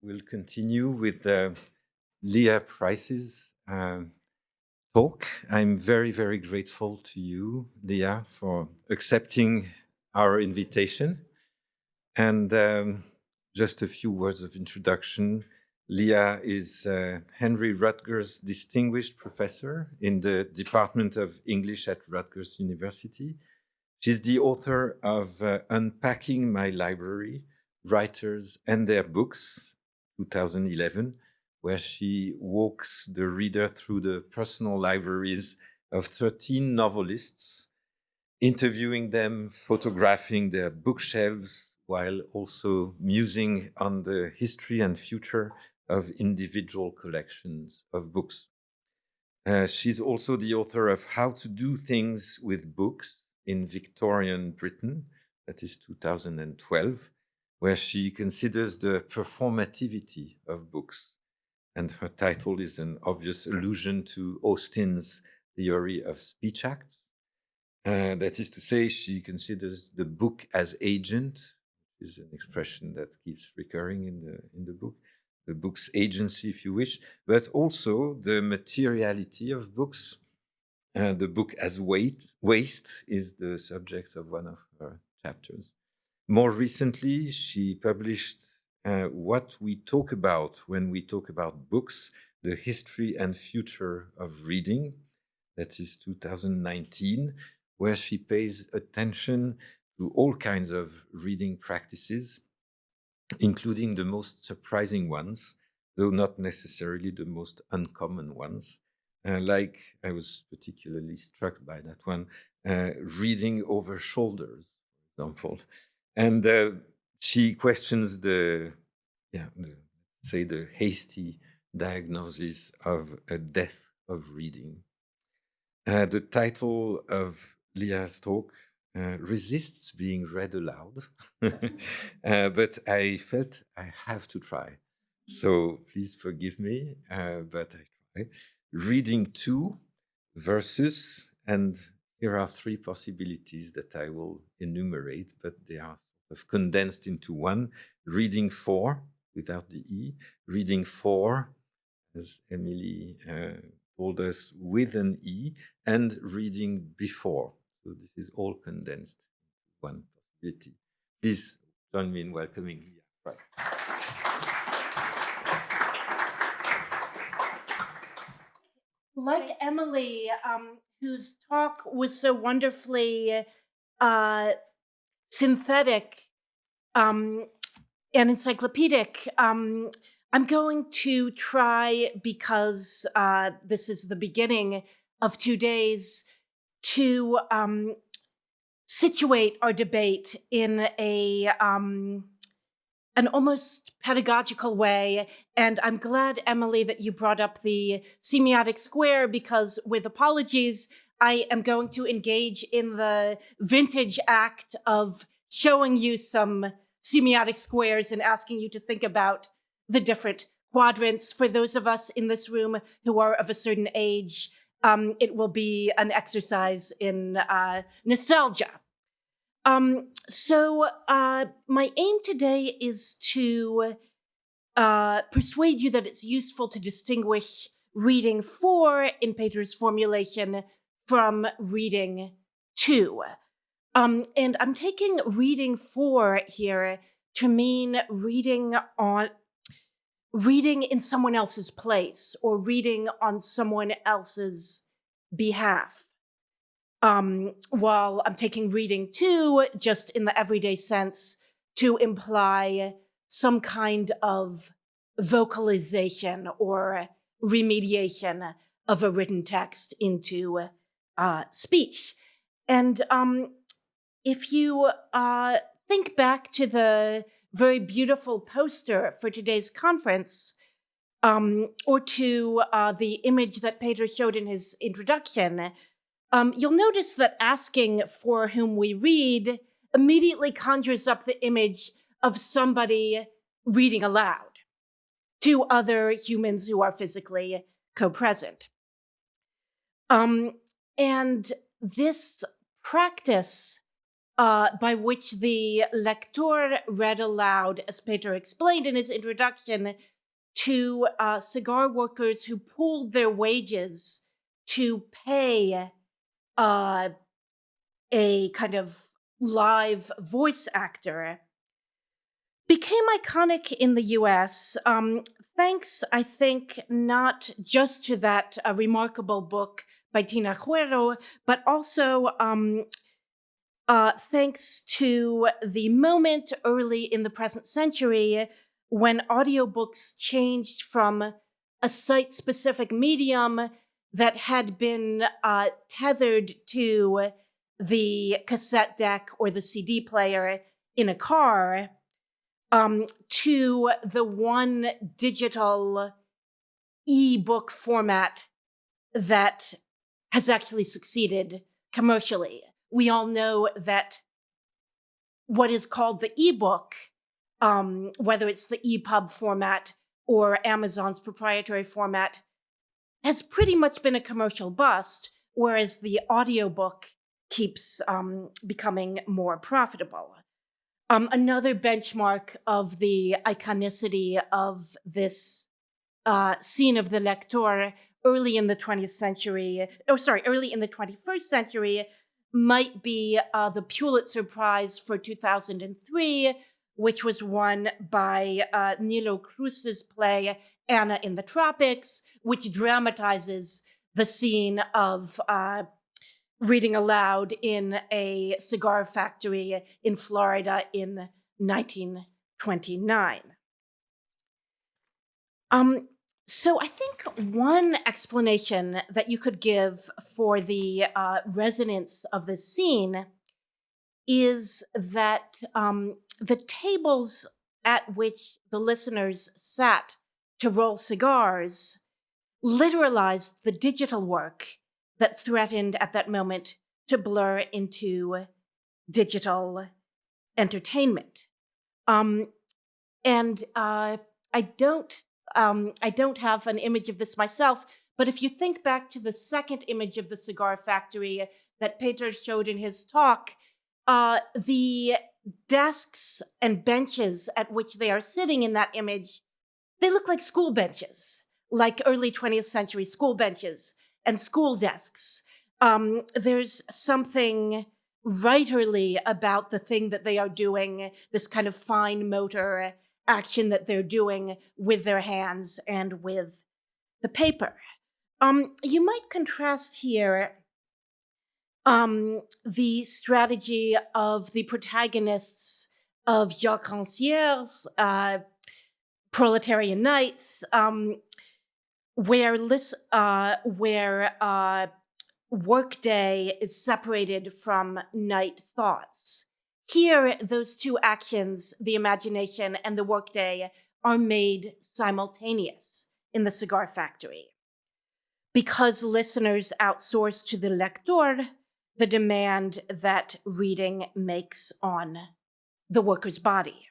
we'll continue with Leah Price's talk. I'm very, very grateful to you, Leah, for accepting our invitation. And just a few words of introduction. Leah is Henry Rutgers Distinguished Professor in the Department of English at Rutgers University. She's the author of Unpacking My Library, Writers and Their Books, 2011, where she walks the reader through the personal libraries of 13 novelists, interviewing them, photographing their bookshelves, while also musing on the history and future of individual collections of books. She's also the author of How to Do Things with Books in Victorian Britain, that is 2012, where she considers the performativity of books. And her title is an obvious allusion to Austin's theory of speech acts. That is to say, she considers the book as agent, which is an expression that keeps recurring in the book, the book's agency, if you wish, but also the materiality of books. The book as waste is the subject of one of her chapters. More recently, she published What We Talk About When We Talk About Books, The History and Future of Reading. That is 2019, where she pays attention to all kinds of reading practices, including the most surprising ones, though not necessarily the most uncommon ones. Like I was particularly struck by that one, reading over shoulders, for example. And she questions the hasty diagnosis of a death of reading. The title of Leah's talk resists being read aloud, but I felt I have to try. So please forgive me, but I try. Reading 2 versus, and here are 3 possibilities that I will enumerate, but they are sort of condensed into one. Reading 4, without the E. Reading 4, as Emily told us, with an E, and reading before. So this is all condensed in one possibility. Please join me in welcoming Leah Price. Like Emily, whose talk was so wonderfully synthetic and encyclopedic, I'm going to try, because this is the beginning of 2 days, to situate our debate in an almost pedagogical way. And I'm glad, Emily, that you brought up the semiotic square, because with apologies, I am going to engage in the vintage act of showing you some semiotic squares and asking you to think about the different quadrants. For those of us in this room who are of a certain age, it will be an exercise in nostalgia. So my aim today is to persuade you that it's useful to distinguish reading 4 in Peter's formulation from reading 2. And I'm taking reading 4 here to mean reading in someone else's place, or reading on someone else's behalf. While I'm taking reading 2 just in the everyday sense to imply some kind of vocalization or remediation of a written text into speech. And if you think back to the very beautiful poster for today's conference, or to the image that Peter showed in his introduction, you'll notice that asking for whom we read immediately conjures up the image of somebody reading aloud to other humans who are physically co-present. And this practice by which the lector read aloud, as Peter explained in his introduction, to cigar workers who pooled their wages to pay a kind of live voice actor, became iconic in the US, thanks, I think, not just to that remarkable book by Tina Juero, but also thanks to the moment early in the present century when audiobooks changed from a site-specific medium that had been tethered to the cassette deck or the CD player in a car to the one digital e-book format that has actually succeeded commercially. We all know that what is called the e-book, whether it's the EPUB format or Amazon's proprietary format, has pretty much been a commercial bust, whereas the audiobook keeps becoming more profitable. Another benchmark of the iconicity of this scene of the lector early in the 21st century might be the Pulitzer Prize for 2003, which was won by Nilo Cruz's play Anna in the Tropics, which dramatizes the scene of reading aloud in a cigar factory in Florida in 1929. So I think one explanation that you could give for the resonance of this scene is that the tables at which the listeners sat to roll cigars literalized the digital work that threatened at that moment to blur into digital entertainment. And I don't have an image of this myself, but if you think back to the second image of the cigar factory that Peter showed in his talk, the desks and benches at which they are sitting in that image, they look like school benches, like early 20th century school benches and school desks. There's something writerly about the thing that they are doing, this kind of fine motor action that they're doing with their hands and with the paper. You might contrast here the strategy of the protagonists of Jacques Rancière's Proletarian Nights, where workday is separated from night thoughts. Here, those two actions, the imagination and the workday, are made simultaneous in the cigar factory. Because listeners outsource to the lector the demand that reading makes on the worker's body.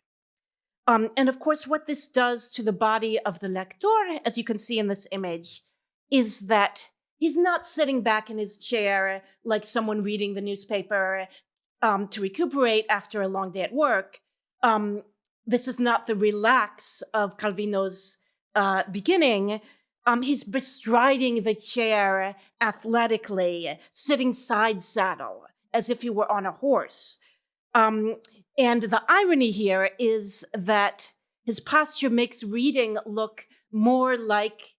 And of course, what this does to the body of the lector, as you can see in this image, is that he's not sitting back in his chair like someone reading the newspaper to recuperate after a long day at work. This is not the relax of Calvino's beginning. He's bestriding the chair athletically, sitting side saddle, as if he were on a horse. And the irony here is that his posture makes reading look more like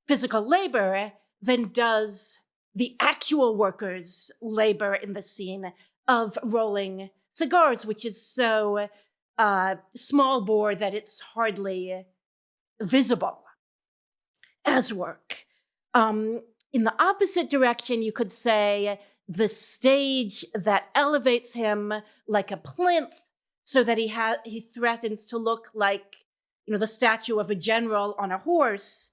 physical labor than does the actual workers' labor in the scene of rolling cigars, which is so small bore that it's hardly visible as work. In the opposite direction, you could say the stage that elevates him like a plinth so that he threatens to look like, the statue of a general on a horse,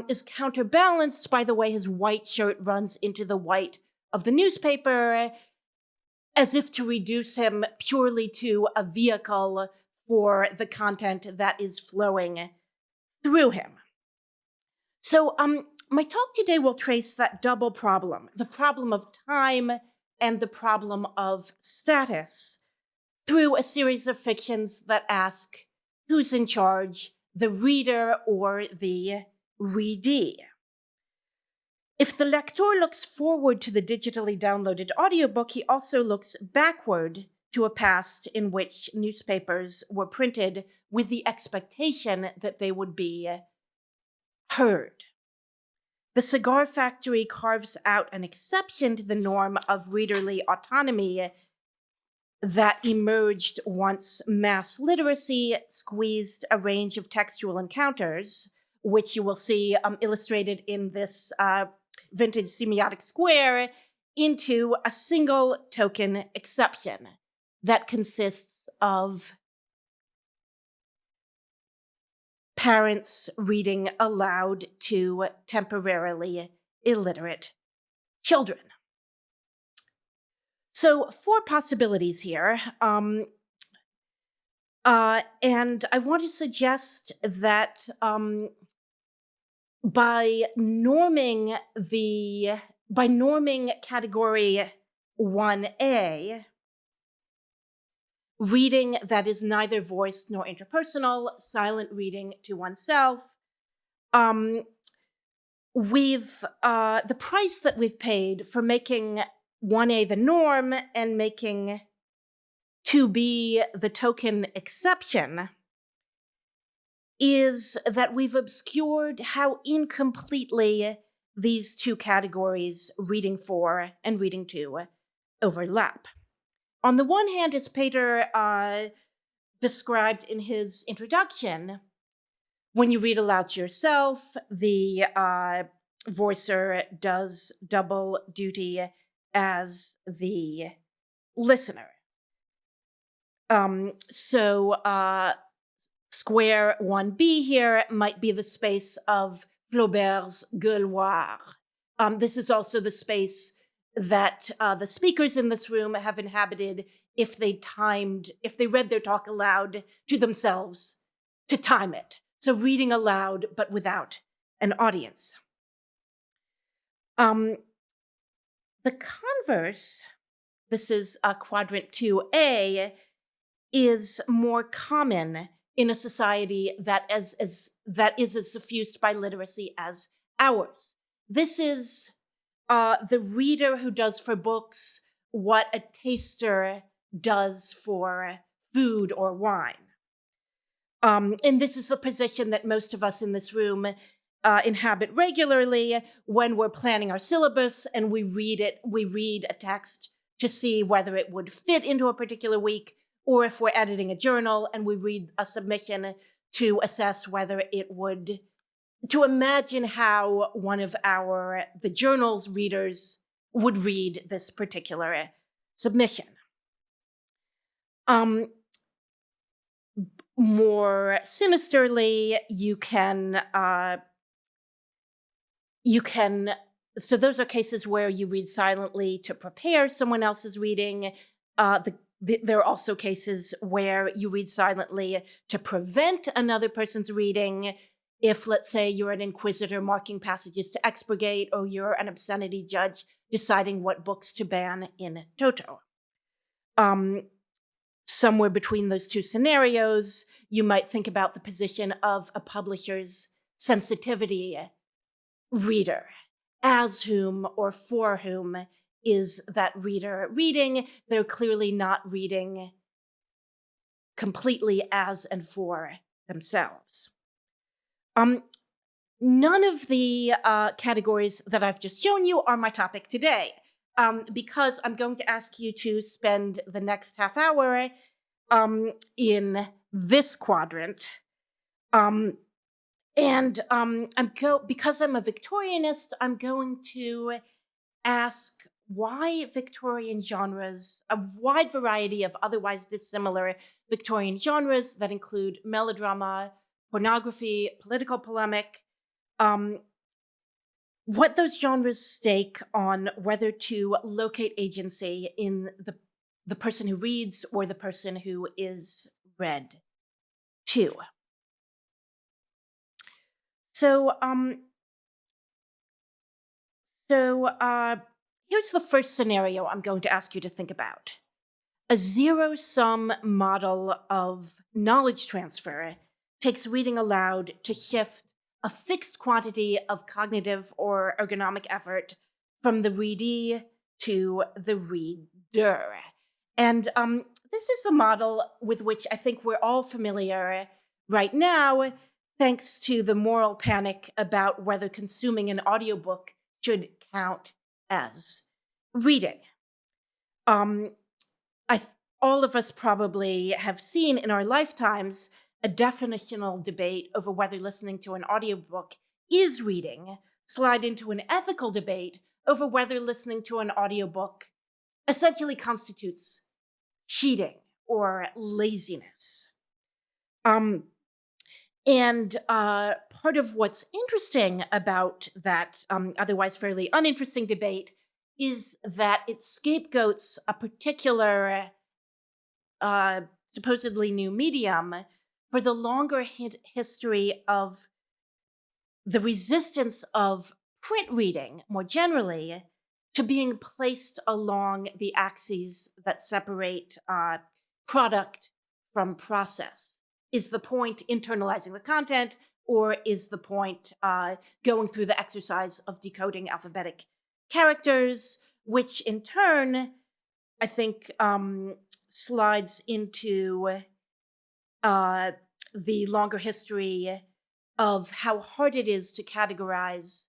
is counterbalanced by the way his white shirt runs into the white of the newspaper, as if to reduce him purely to a vehicle for the content that is flowing through him. So my talk today will trace that double problem, the problem of time and the problem of status through a series of fictions that ask who's in charge, the reader or the readee. If the lector looks forward to the digitally downloaded audiobook, he also looks backward to a past in which newspapers were printed with the expectation that they would be heard. The cigar factory carves out an exception to the norm of readerly autonomy that emerged once mass literacy squeezed a range of textual encounters, which you will see illustrated in this vintage semiotic square, into a single token exception that consists of parents reading aloud to temporarily illiterate children. So 4 possibilities here. And I want to suggest that by norming category 1A, reading that is neither voiced nor interpersonal, silent reading to oneself, we've the price that we've paid for making 1A the norm and making 2B the token exception is that we've obscured how incompletely these 2 categories, reading for and reading to, overlap. On the one hand, as Peter described in his introduction, when you read aloud to yourself, the voicer does double duty as the listener. So square 1B here might be the space of Flaubert's Gueuloir. This is also the space that the speakers in this room have inhabited if they read their talk aloud to themselves to time it. So reading aloud, but without an audience. The converse, this is quadrant 2A, is more common in a society that is as suffused by literacy as ours. This is the reader who does for books what a taster does for food or wine. And this is the position that most of us in this room inhabit regularly when we're planning our syllabus and we read a text to see whether it would fit into a particular week, or if we're editing a journal and we read a submission to assess whether it would, to imagine how one of the journal's readers would read this particular submission. More sinisterly, so those are cases where you read silently to prepare someone else's reading. There are also cases where you read silently to prevent another person's reading. If, let's say, you're an inquisitor marking passages to expurgate, or you're an obscenity judge deciding what books to ban in toto. Somewhere between those 2 scenarios, you might think about the position of a publisher's sensitivity reader. As whom or for whom is that reader reading? They're clearly not reading completely as and for themselves. None of the categories that I've just shown you are my topic today, because I'm going to ask you to spend the next half hour in this quadrant. Because I'm a Victorianist, I'm going to ask why Victorian genres, a wide variety of otherwise dissimilar Victorian genres that include melodrama, pornography, political polemic, what those genres stake on whether to locate agency in the person who reads or the person who is read to. So Here's the first scenario I'm going to ask you to think about. A zero-sum model of knowledge transfer takes reading aloud to shift a fixed quantity of cognitive or ergonomic effort from the readee to the reader. And this is the model with which I think we're all familiar right now, thanks to the moral panic about whether consuming an audiobook should count as reading. All of us probably have seen in our lifetimes a definitional debate over whether listening to an audiobook is reading slide into an ethical debate over whether listening to an audiobook essentially constitutes cheating or laziness. And part of what's interesting about that otherwise fairly uninteresting debate is that it scapegoats a particular supposedly new medium for the longer history of the resistance of print reading more generally to being placed along the axes that separate product from process. Is the point internalizing the content, or is the point going through the exercise of decoding alphabetic characters, which in turn, I think, slides into the longer history of how hard it is to categorize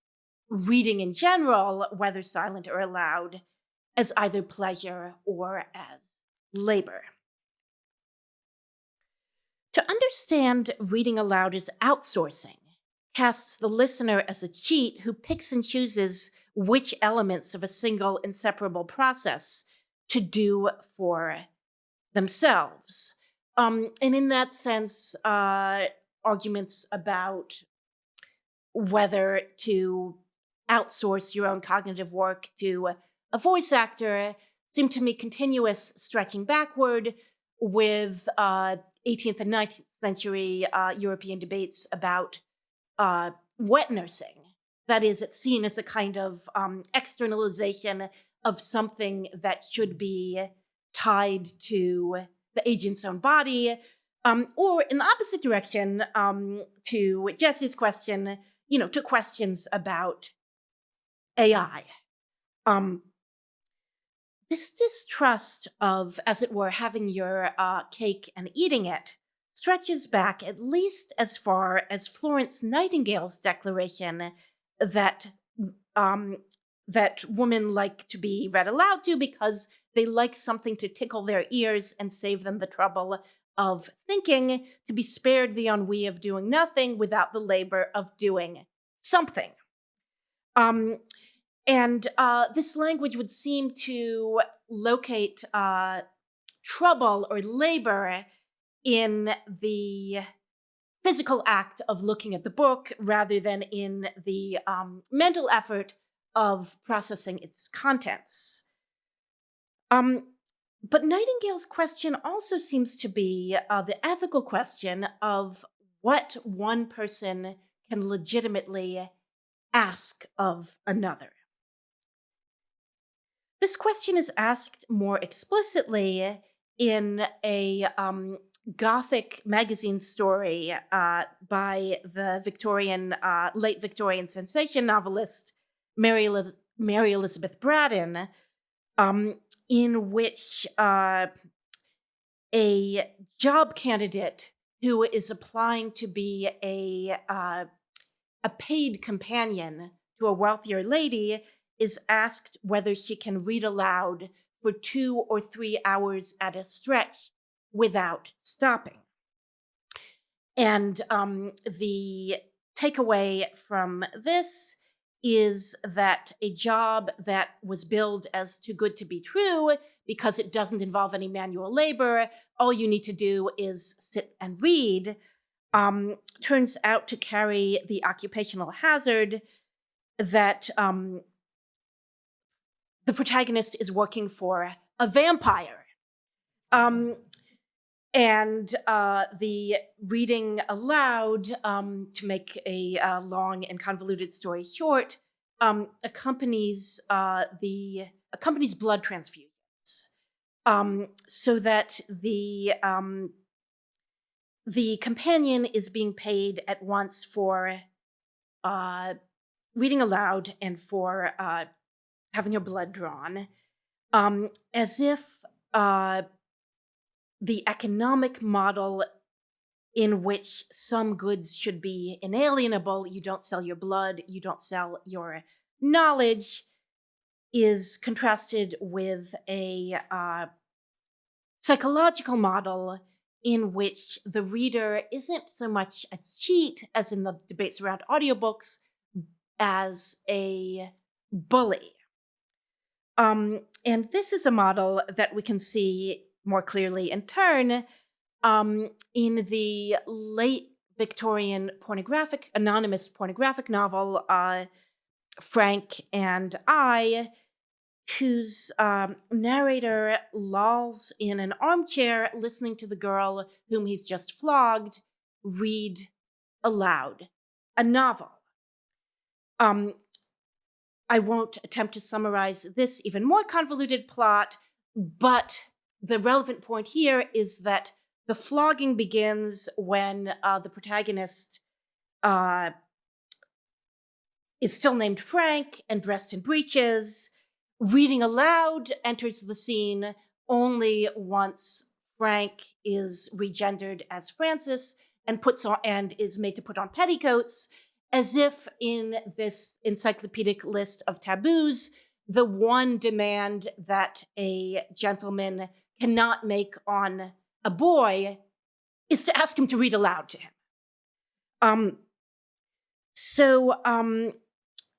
reading in general, whether silent or aloud, as either pleasure or as labor. To understand reading aloud as outsourcing casts the listener as a cheat who picks and chooses which elements of a single inseparable process to do for themselves. And in that sense, arguments about whether to outsource your own cognitive work to a voice actor seem to me continuous, stretching backward with 18th and 19th century European debates about wet nursing. That is, it's seen as a kind of externalization of something that should be tied to the agent's own body, or in the opposite direction, to Jesse's question, to questions about AI. This distrust of, as it were, having your cake and eating it stretches back at least as far as Florence Nightingale's declaration that that women like to be read aloud to because they like something to tickle their ears and save them the trouble of thinking, to be spared the ennui of doing nothing without the labor of doing something. And this language would seem to locate trouble or labor in the physical act of looking at the book rather than in the mental effort of processing its contents. But Nightingale's question also seems to be the ethical question of what one person can legitimately ask of another. This question is asked more explicitly in a Gothic magazine story by the late Victorian sensation novelist Mary Elizabeth Braddon, in which a job candidate who is applying to be a paid companion to a wealthier lady is asked whether she can read aloud for 2 or 3 hours at a stretch without stopping. And the takeaway from this is that a job that was billed as too good to be true because it doesn't involve any manual labor, all you need to do is sit and read, turns out to carry the occupational hazard that the protagonist is working for a vampire. And the reading aloud, to make a long and convoluted story short, accompanies blood transfusions, so that the companion is being paid at once for reading aloud and for having her blood drawn, as if the economic model in which some goods should be inalienable, you don't sell your blood, you don't sell your knowledge, is contrasted with a psychological model in which the reader isn't so much a cheat, as in the debates around audiobooks, as a bully. And this is a model that we can see more clearly in turn in the late Victorian anonymous pornographic novel, Frank and I, whose narrator lolls in an armchair listening to the girl whom he's just flogged read aloud a novel. I won't attempt to summarize this even more convoluted plot, but the relevant point here is that the flogging begins when the protagonist is still named Frank and dressed in breeches. Reading aloud enters the scene only once Frank is regendered as Francis and is made to put on petticoats, as if in this encyclopedic list of taboos, the one demand that a gentleman cannot make on a boy is to ask him to read aloud to him.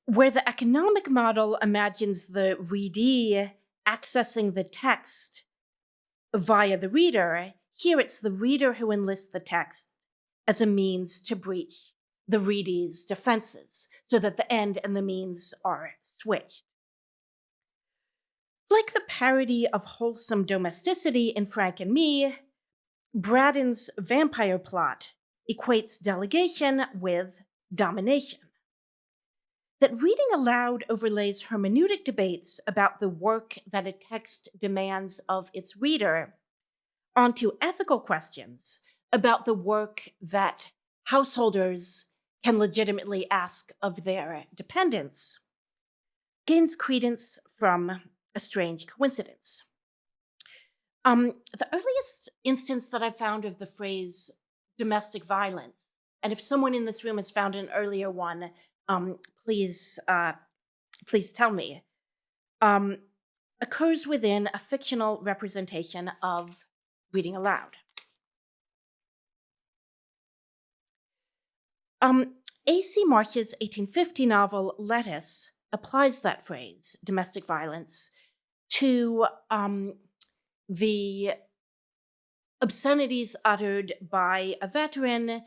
Where the economic model imagines the readee accessing the text via the reader, here it's the reader who enlists the text as a means to breach the readee's defenses, so that the end and the means are switched. Like the parody of wholesome domesticity in Frank and Me, Braddon's vampire plot equates delegation with domination. That reading aloud overlays hermeneutic debates about the work that a text demands of its reader onto ethical questions about the work that householders can legitimately ask of their dependents gains credence from a strange coincidence. The earliest instance that I found of the phrase domestic violence, and if someone in this room has found an earlier one, please tell me, occurs within a fictional representation of reading aloud. A.C. Marsh's 1850 novel Lettuce applies that phrase, domestic violence, to the obscenities uttered by a veteran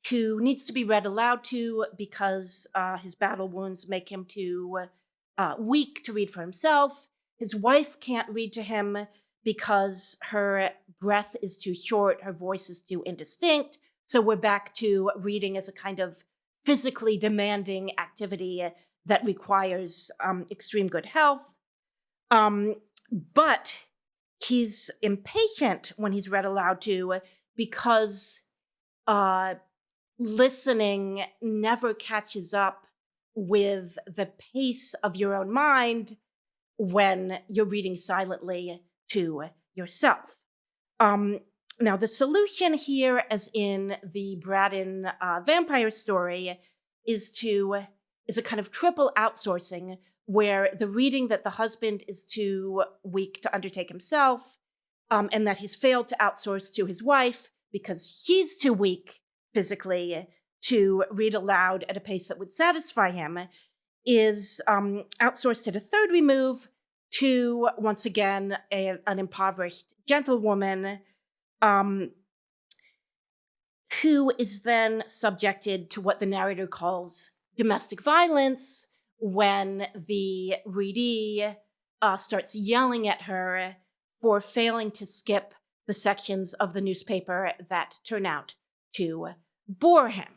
who needs to be read aloud to because his battle wounds make him too weak to read for himself. His wife can't read to him because her breath is too short, her voice is too indistinct. So we're back to reading as a kind of physically demanding activity that requires extreme good health. But he's impatient when he's read aloud to because listening never catches up with the pace of your own mind when you're reading silently to yourself. Now, the solution here, as in the Braddon vampire story, is a kind of triple outsourcing, where the reading that the husband is too weak to undertake himself, and that he's failed to outsource to his wife because she's too weak physically to read aloud at a pace that would satisfy him, is outsourced at a third remove to, once again, an impoverished gentlewoman who is then subjected to what the narrator calls domestic violence when the readee starts yelling at her for failing to skip the sections of the newspaper that turn out to bore him.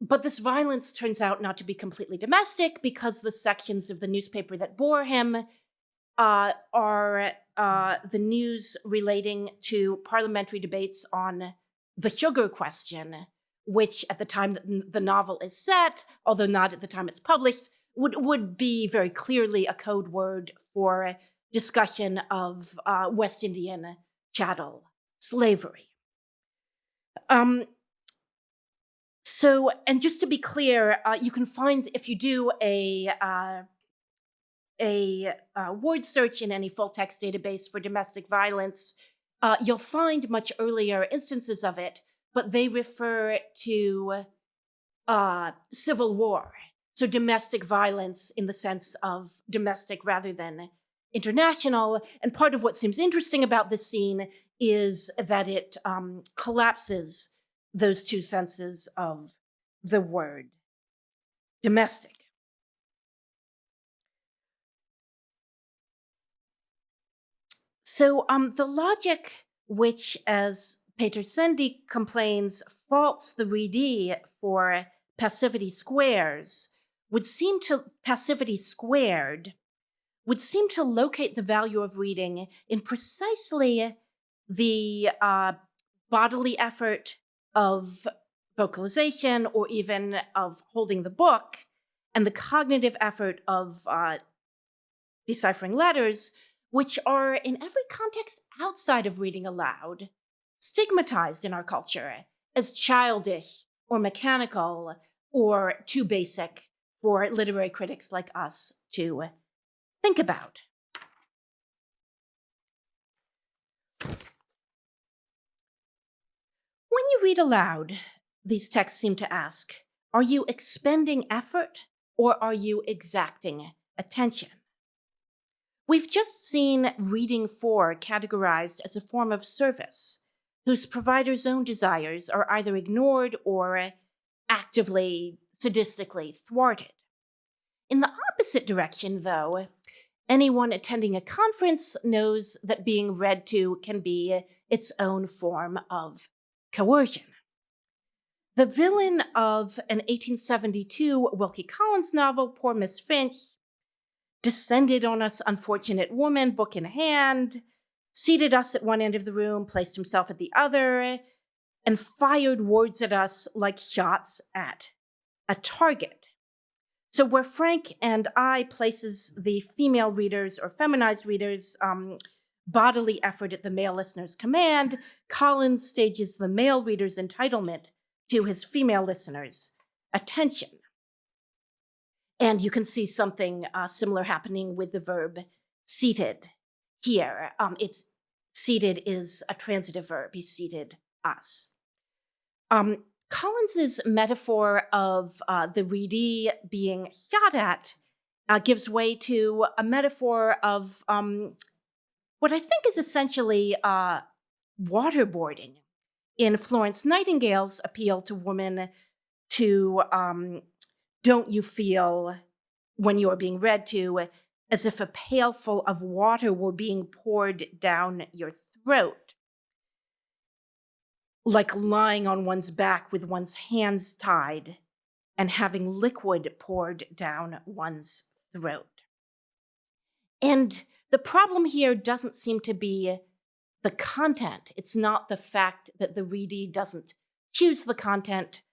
But this violence turns out not to be completely domestic, because the sections of the newspaper that bore him are the news relating to parliamentary debates on the sugar question, which at the time that the novel is set, although not at the time it's published, would be very clearly a code word for discussion of West Indian chattel slavery. So, and just to be clear, you can find, if you do a word search in any full-text database for domestic violence, you'll find much earlier instances of it, but they refer to civil war. So domestic violence in the sense of domestic rather than international. And part of what seems interesting about this scene is that it collapses those two senses of the word domestic. So the logic which, as Peter Sendy complains, faults the readee for passivity squares passivity squared would seem to locate the value of reading in precisely the bodily effort of vocalization, or even of holding the book, and the cognitive effort of deciphering letters, which are in every context outside of reading aloud, stigmatized in our culture as childish or mechanical or too basic for literary critics like us to think about. When you read aloud, these texts seem to ask, are you expending effort or are you exacting attention? We've just seen reading for categorized as a form of service, whose provider's own desires are either ignored or actively, sadistically thwarted. In the opposite direction, though, anyone attending a conference knows that being read to can be its own form of coercion. The villain of an 1872 Wilkie Collins novel, Poor Miss Finch, descended on us unfortunate woman, book in hand, seated us at one end of the room, placed himself at the other, and fired words at us like shots at a target. So where Frank and I places the female readers or feminized readers' bodily effort at the male listener's command, Collins stages the male reader's entitlement to his female listeners' attention. And you can see something similar happening with the verb seated here. It's seated is a transitive verb. He seated us. Collins's metaphor of the readee being shot at gives way to a metaphor of what I think is essentially waterboarding in Florence Nightingale's appeal to women to don't you feel, when you're being read to, as if a pailful of water were being poured down your throat, like lying on one's back with one's hands tied and having liquid poured down one's throat. And the problem here doesn't seem to be the content. It's not the fact that the readee doesn't choose the content.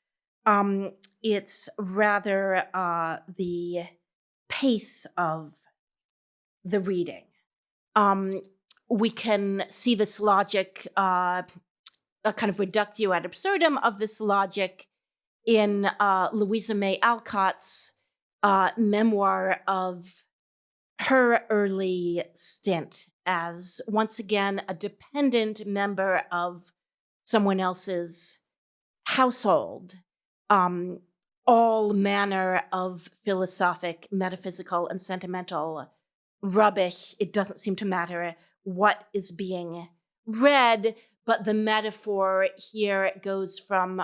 It's rather the pace of the reading. We can see this logic, a kind of reductio ad absurdum of this logic in Louisa May Alcott's memoir of her early stint as, once again, a dependent member of someone else's household. All manner of philosophic, metaphysical, and sentimental rubbish. It doesn't seem to matter what is being read, but the metaphor here goes from,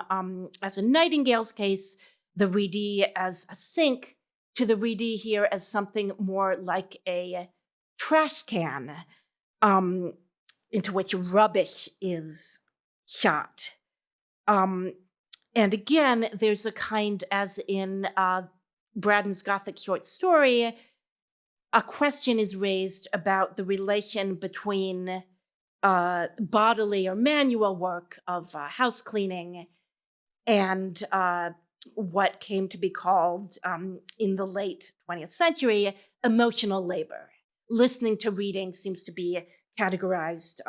as in Nightingale's case, the readee as a sink, to the readee here as something more like a trash can into which rubbish is shot. And again, there's a kind, as in Braddon's Gothic short story, a question is raised about the relation between bodily or manual work of house cleaning and what came to be called in the late 20th century emotional labor. Listening to reading seems to be categorized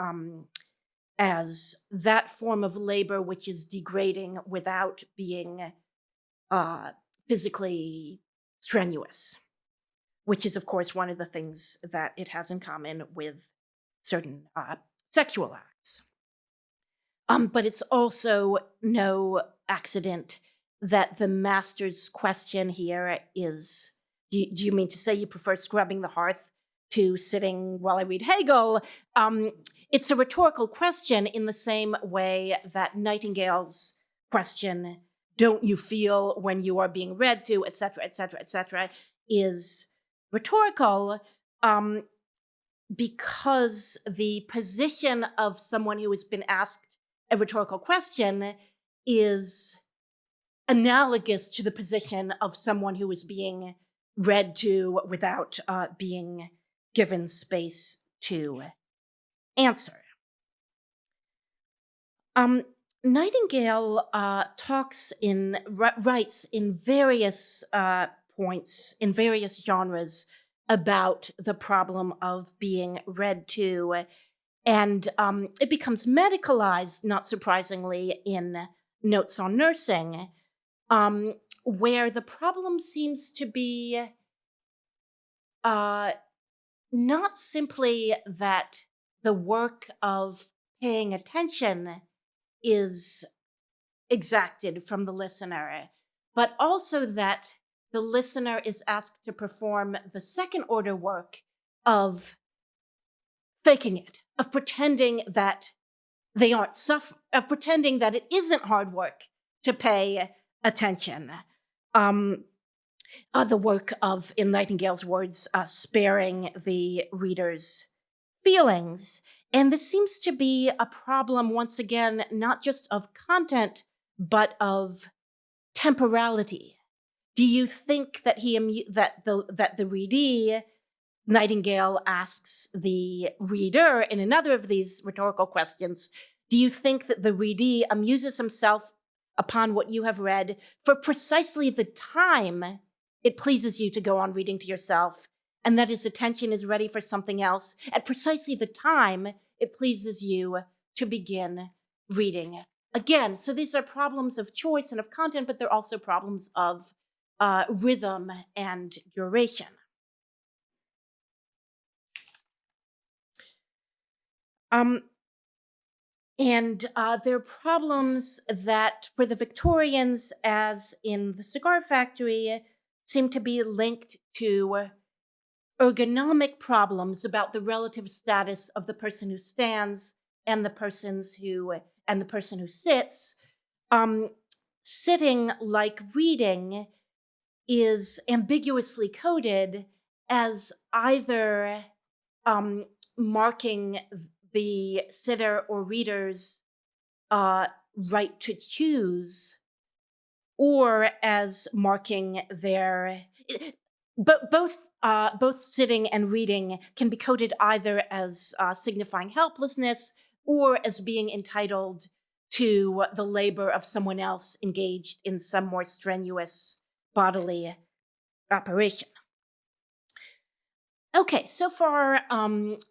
as that form of labor which is degrading without being physically strenuous, which is, of course, one of the things that it has in common with certain sexual acts. But it's also no accident that the master's question here is, do you mean to say you prefer scrubbing the hearth to sitting while I read Hegel? It's a rhetorical question in the same way that Nightingale's question, don't you feel when you are being read to, et cetera, is rhetorical, because the position of someone who has been asked a rhetorical question is analogous to the position of someone who is being read to without being given space to answer. Nightingale writes in various points, in various genres, about the problem of being read to, and it becomes medicalized, not surprisingly, in Notes on Nursing, where the problem seems to be not simply that the work of paying attention is exacted from the listener, but also that the listener is asked to perform the second order work of faking it, of pretending that they aren't of pretending that it isn't hard work to pay attention. The work of, in Nightingale's words, sparing the reader's feelings. And this seems to be a problem, once again, not just of content, but of temporality. Do you think that the readee, Nightingale asks the reader in another of these rhetorical questions, do you think that the readee amuses himself upon what you have read for precisely the time it pleases you to go on reading to yourself, and that his attention is ready for something else at precisely the time it pleases you to begin reading again? So these are problems of choice and of content, but they're also problems of rhythm and duration. And there are problems that, for the Victorians, as in the cigar factory, seem to be linked to ergonomic problems about the relative status of the person who stands and the person who sits. Sitting, like reading, is ambiguously coded as either marking the sitter or reader's right to choose, or as marking their both sitting and reading can be coded either as signifying helplessness or as being entitled to the labor of someone else engaged in some more strenuous bodily operation. Okay, so far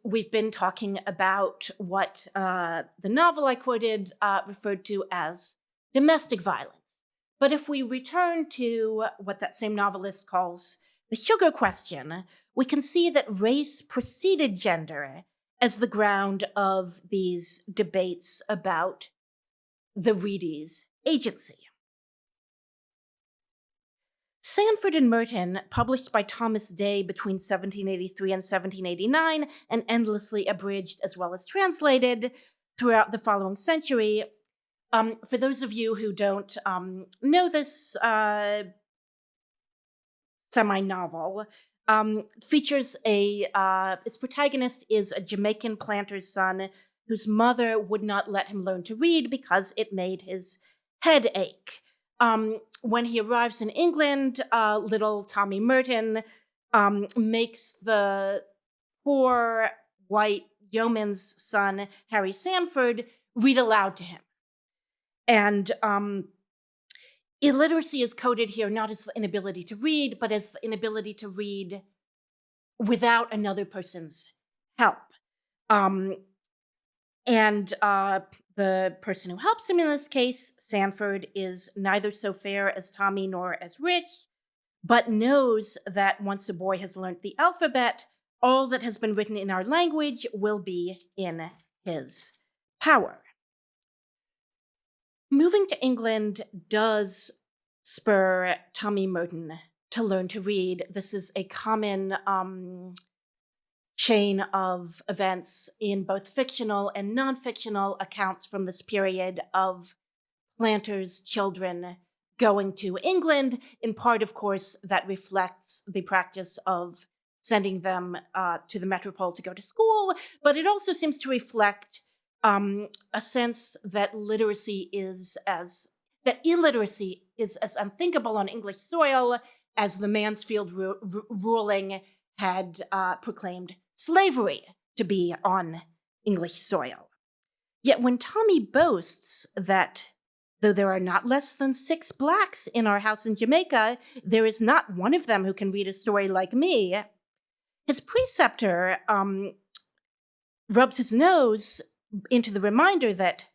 we've been talking about what the novel I quoted referred to as domestic violence. But if we return to what that same novelist calls the sugar question, we can see that race preceded gender as the ground of these debates about the readee's agency. Sanford and Merton, published by Thomas Day between 1783 and 1789, and endlessly abridged as well as translated throughout the following century. For those of you who don't know this semi-novel, features its protagonist is a Jamaican planter's son whose mother would not let him learn to read because it made his head ache. When he arrives in England, little Tommy Merton makes the poor white yeoman's son, Harry Sanford, read aloud to him. And illiteracy is coded here not as the inability to read, but as the inability to read without another person's help. And the person who helps him in this case, Sanford, is neither so fair as Tommy nor as rich, but knows that once a boy has learned the alphabet, all that has been written in our language will be in his power. Moving to England does spur Tommy Merton to learn to read. This is a common chain of events in both fictional and non-fictional accounts from this period of planters' children going to England. In part, of course, that reflects the practice of sending them to the metropole to go to school, but it also seems to reflect a sense that illiteracy is as unthinkable on English soil as the Mansfield ruling had proclaimed slavery to be on English soil. Yet when Tommy boasts that though there are not less than 6 blacks in our house in Jamaica, there is not one of them who can read a story like me, his preceptor rubs his nose into the reminder that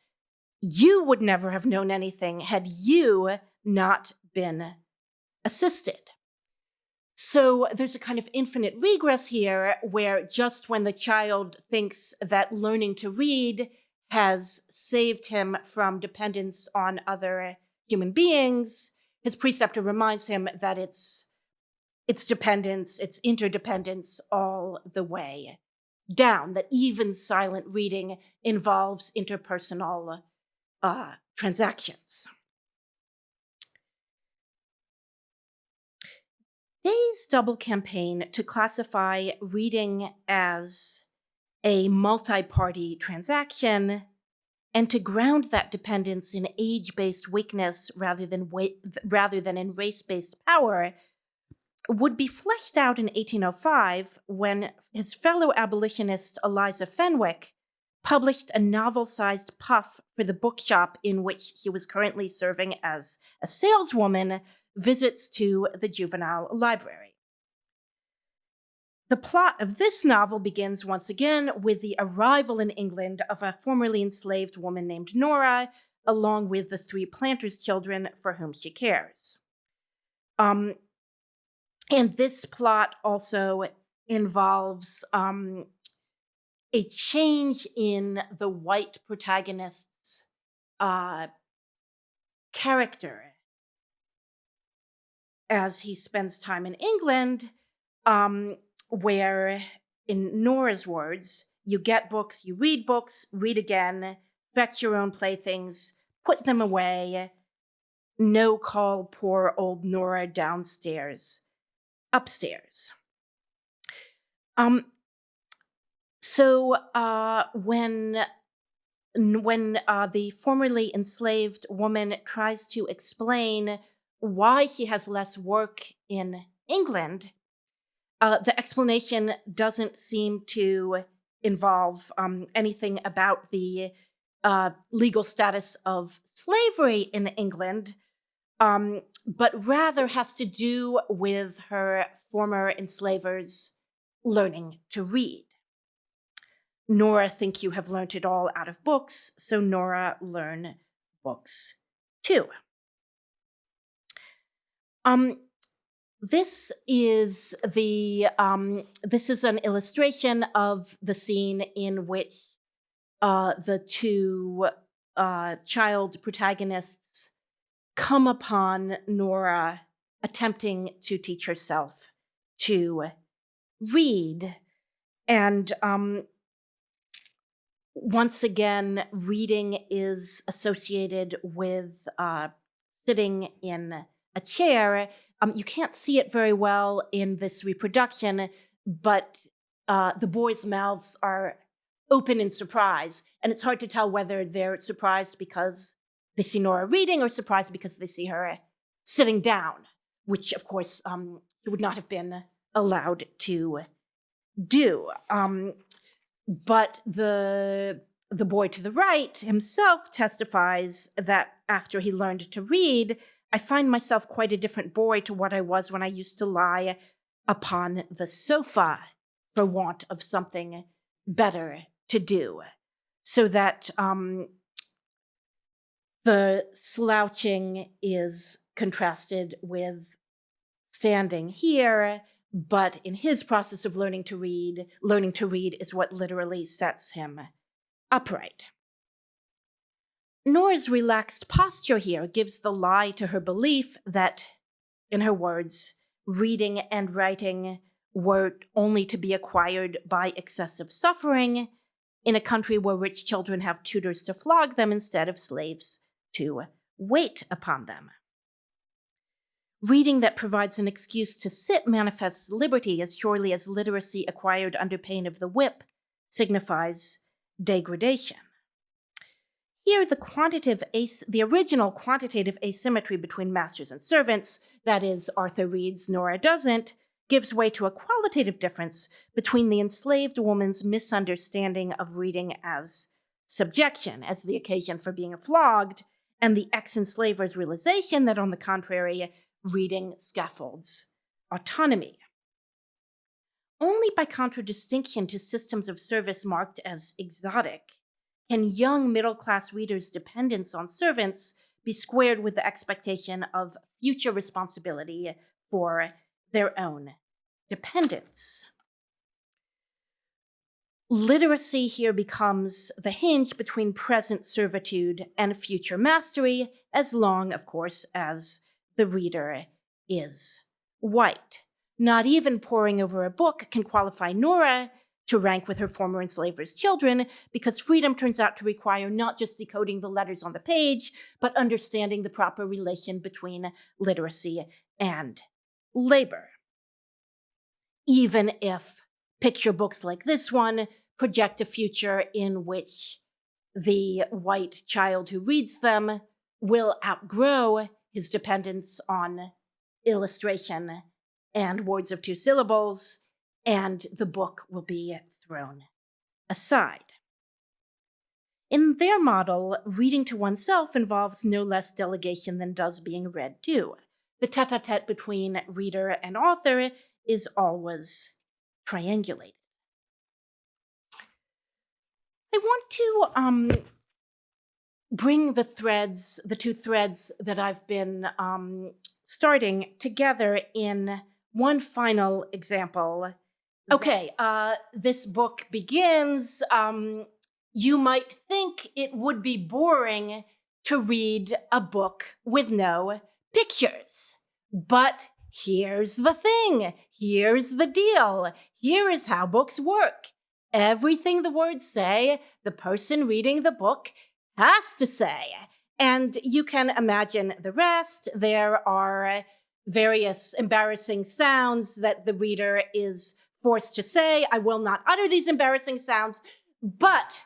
you would never have known anything had you not been assisted. So there's a kind of infinite regress here where just when the child thinks that learning to read has saved him from dependence on other human beings, his preceptor reminds him that it's dependence, it's interdependence all the way down, that even silent reading involves interpersonal transactions. Day's double campaign to classify reading as a multi-party transaction and to ground that dependence in age-based weakness rather than in race-based power would be fleshed out in 1805 when his fellow abolitionist Eliza Fenwick published a novel-sized puff for the bookshop in which he was currently serving as a saleswoman, Visits to the Juvenile Library. The plot of this novel begins once again with the arrival in England of a formerly enslaved woman named Nora, along with the 3 planters' children for whom she cares. And this plot also involves a change in the white protagonist's character as he spends time in England, where, in Nora's words, you get books, you read again, fetch your own playthings, put them away, no call poor old Nora downstairs, upstairs. So when the formerly enslaved woman tries to explain why she has less work in England, the explanation doesn't seem to involve anything about the legal status of slavery in England, but rather has to do with her former enslavers learning to read. Nora think you have learnt it all out of books, so Nora learn books too. This is an illustration of the scene in which the 2 child protagonists come upon Nora attempting to teach herself to read. And once again, reading is associated with sitting in a chair. You can't see it very well in this reproduction, but the boys' mouths are open in surprise, and it's hard to tell whether they're surprised because they see Nora reading, or surprised because they see her sitting down, which, of course, she would not have been allowed to do. But the boy to the right himself testifies that after he learned to read, I find myself quite a different boy to what I was when I used to lie upon the sofa for want of something better to do. So that the slouching is contrasted with standing here, but in his process of learning to read is what literally sets him upright. Nora's relaxed posture here gives the lie to her belief that, in her words, reading and writing were only to be acquired by excessive suffering in a country where rich children have tutors to flog them instead of slaves to wait upon them. Reading that provides an excuse to sit manifests liberty as surely as literacy acquired under pain of the whip signifies degradation. Here, the original quantitative asymmetry between masters and servants, that is, Arthur reads, Nora doesn't, gives way to a qualitative difference between the enslaved woman's misunderstanding of reading as subjection, as the occasion for being flogged, and the ex-enslaver's realization that, on the contrary, reading scaffolds autonomy. Only by contradistinction to systems of service marked as exotic can young middle-class readers' dependence on servants be squared with the expectation of future responsibility for their own dependence. Literacy here becomes the hinge between present servitude and future mastery, as long, of course, as the reader is white. Not even poring over a book can qualify Nora to rank with her former enslavers' children, because freedom turns out to require not just decoding the letters on the page, but understanding the proper relation between literacy and labor. Even if picture books like this one project a future in which the white child who reads them will outgrow his dependence on illustration and words of two syllables, and the book will be thrown aside. In their model, reading to oneself involves no less delegation than does being read to. The tete-a-tete between reader and author is always triangulated. I want to bring the two threads that I've been starting together in one final example. Okay, this book begins. You might think it would be boring to read a book with no pictures. But here's the thing. Here's the deal. Here is how books work. Everything the words say, the person reading the book has to say. And you can imagine the rest. There are various embarrassing sounds that the reader is forced to say. I will not utter these embarrassing sounds, but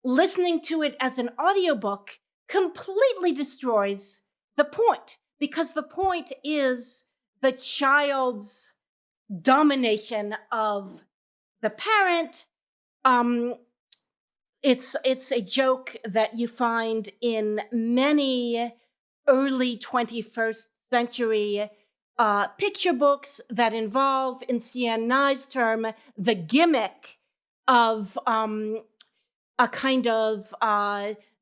listening to it as an audiobook completely destroys the point, because the point is the child's domination of the parent. It's a joke that you find in many early 21st century picture books that involve, in Cien Nai's term, the gimmick of a kind of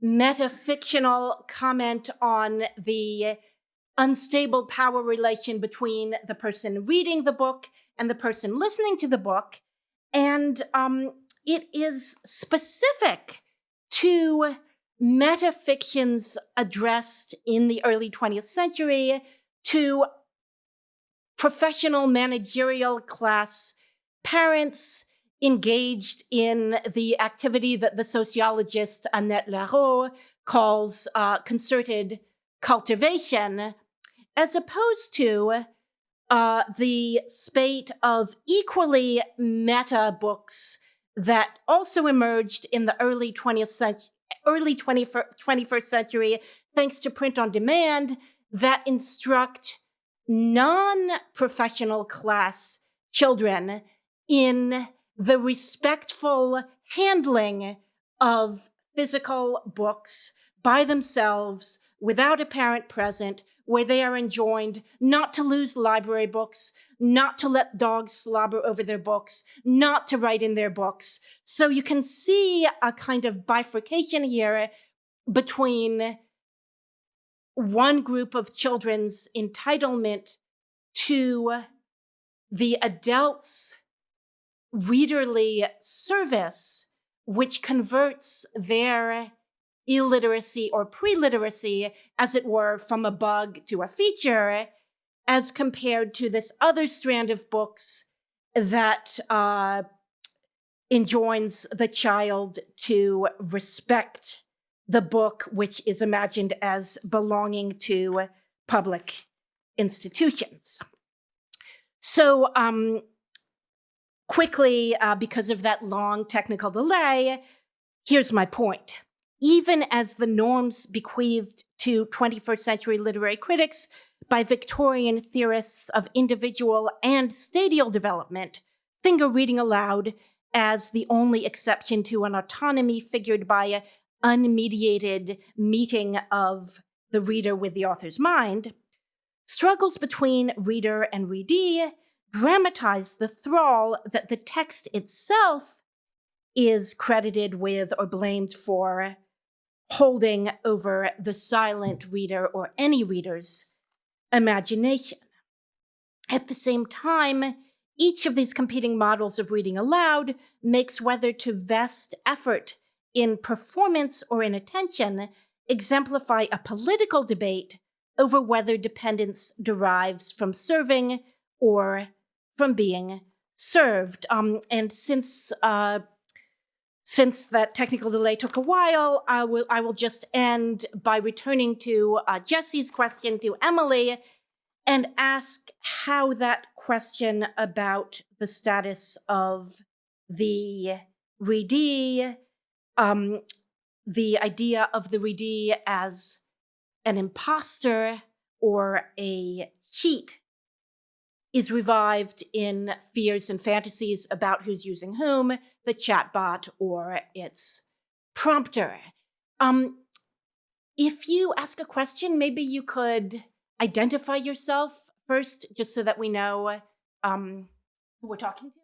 metafictional comment on the unstable power relation between the person reading the book and the person listening to the book. And it is specific to metafictions addressed in the early 20th century to professional managerial class parents engaged in the activity that the sociologist Annette Larreau calls concerted cultivation, as opposed to the spate of equally meta books that also emerged in the early 20th early 21st century, thanks to print on demand, that instruct non-professional class children in the respectful handling of physical books by themselves, without a parent present, where they are enjoined not to lose library books, not to let dogs slobber over their books, not to write in their books. So you can see a kind of bifurcation here between one group of children's entitlement to the adults' readerly service, which converts their illiteracy or pre-literacy, as it were, from a bug to a feature, as compared to this other strand of books that enjoins the child to respect the book, which is imagined as belonging to public institutions. So quickly, because of that long technical delay, here's my point. Even as the norms bequeathed to 21st century literary critics by Victorian theorists of individual and stadial development finger reading aloud as the only exception to an autonomy figured by an unmediated meeting of the reader with the author's mind, struggles between reader and readee dramatize the thrall that the text itself is credited with or blamed for holding over the silent reader or any reader's imagination. At the same time, each of these competing models of reading aloud makes whether to vest effort in performance or in attention exemplify a political debate over whether dependence derives from serving or from being served. And since that technical delay took a while, I will just end by returning to Jesse's question to Emily and ask how that question about the status of the readee, the idea of the readee as an imposter or a cheat, is revived in fears and fantasies about who's using whom, the chatbot or its prompter. If you ask a question, maybe you could identify yourself first, just so that we know who we're talking to.